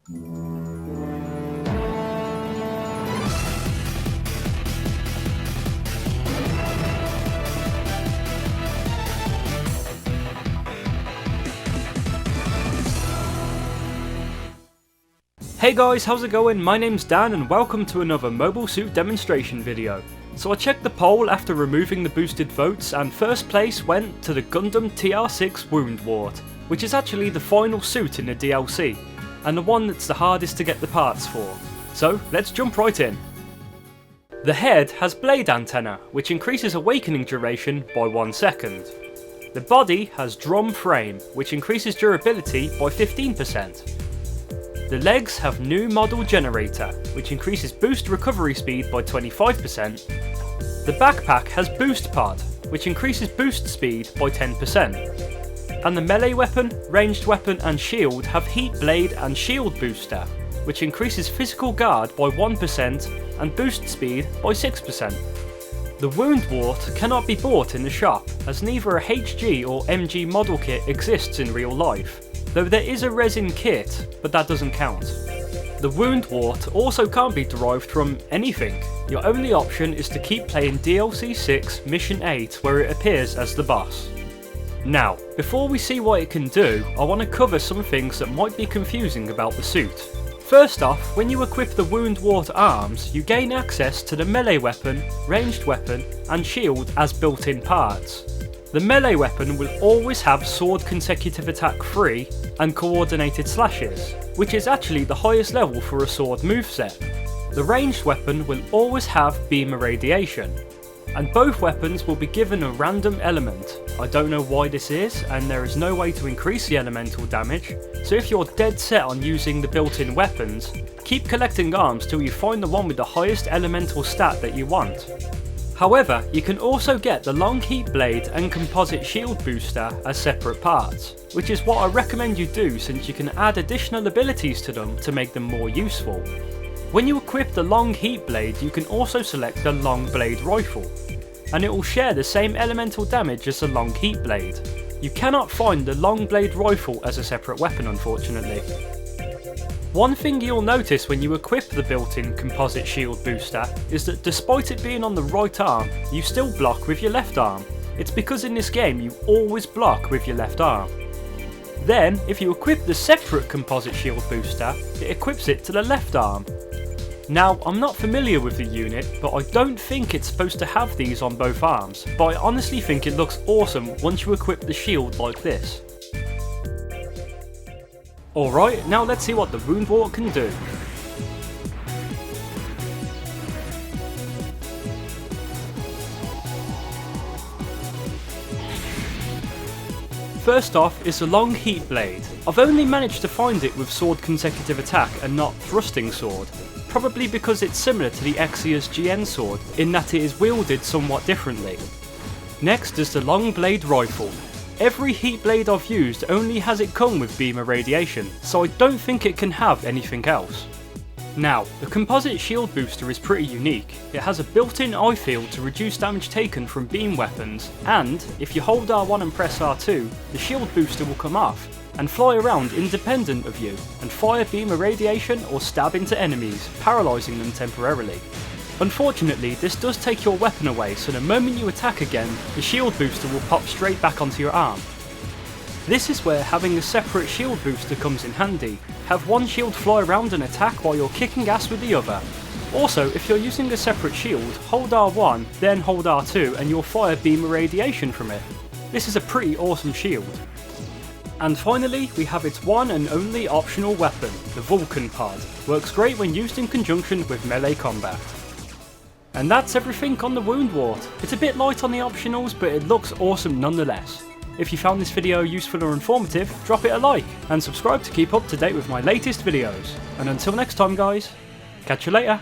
Hey guys, how's it going? My name's Dan and welcome to another mobile suit demonstration video. So I checked the poll after removing the boosted votes and first place went to the Gundam TR-6 Woundwort, which is actually the final suit in the DLC, and the one that's the hardest to get the parts for. So let's jump right in. The head has blade antenna, which increases awakening duration by 1 second. The body has drum frame, which increases durability by 15%. The legs have new model generator, which increases boost recovery speed by 25%. The backpack has boost pod, which increases boost speed by 10%. And the melee weapon, ranged weapon and shield have heat blade and shield booster, which increases physical guard by 1% and boost speed by 6%. The Woundwort cannot be bought in the shop, as neither a HG or MG model kit exists in real life. Though there is a resin kit, but that doesn't count. The Woundwort also can't be derived from anything. Your only option is to keep playing DLC 6 Mission 8 where it appears as the boss. Now, before we see what it can do, I want to cover some things that might be confusing about the suit. First off, when you equip the Woundwort arms, you gain access to the melee weapon, ranged weapon and shield as built-in parts. The melee weapon will always have sword consecutive attack 3 and coordinated slashes, which is actually the highest level for a sword moveset. The ranged weapon will always have beam irradiation, and both weapons will be given a random element. I don't know why this is, and there is no way to increase the elemental damage, so if you're dead set on using the built-in weapons, keep collecting arms till you find the one with the highest elemental stat that you want. However, you can also get the long heat blade and composite shield booster as separate parts, which is what I recommend you do since you can add additional abilities to them to make them more useful. When you equip the long heat blade, you can also select the long blade rifle, and it will share the same elemental damage as the long heat blade. You cannot find the long blade rifle as a separate weapon, unfortunately. One thing you'll notice when you equip the built-in composite shield booster is that despite it being on the right arm, you still block with your left arm. It's because in this game you always block with your left arm. Then, if you equip the separate composite shield booster, it equips it to the left arm. Now, I'm not familiar with the unit, but I don't think it's supposed to have these on both arms, but I honestly think it looks awesome once you equip the shield like this. Alright, now let's see what the Woundwort can do. First off is the long heat blade. I've only managed to find it with sword consecutive attack and not thrusting sword, probably because it's similar to the Exia's GN sword in that it is wielded somewhat differently. Next is the long blade rifle. Every heat blade I've used only has it come with beam irradiation, so I don't think it can have anything else. Now, the composite shield booster is pretty unique. It has a built-in eye field to reduce damage taken from beam weapons, and if you hold R1 and press R2, the shield booster will come off and fly around independent of you and fire beam irradiation or stab into enemies, paralysing them temporarily. Unfortunately, this does take your weapon away, so the moment you attack again, the shield booster will pop straight back onto your arm. This is where having a separate shield booster comes in handy. Have one shield fly around and attack while you're kicking ass with the other. Also, if you're using a separate shield, hold R1, then hold R2 and you'll fire beam irradiation from it. This is a pretty awesome shield. And finally, we have its one and only optional weapon, the Vulcan Pod. Works great when used in conjunction with melee combat. And that's everything on the Woundwort. It's a bit light on the optionals, but it looks awesome nonetheless. If you found this video useful or informative, drop it a like, and subscribe to keep up to date with my latest videos. And until next time guys, catch you later.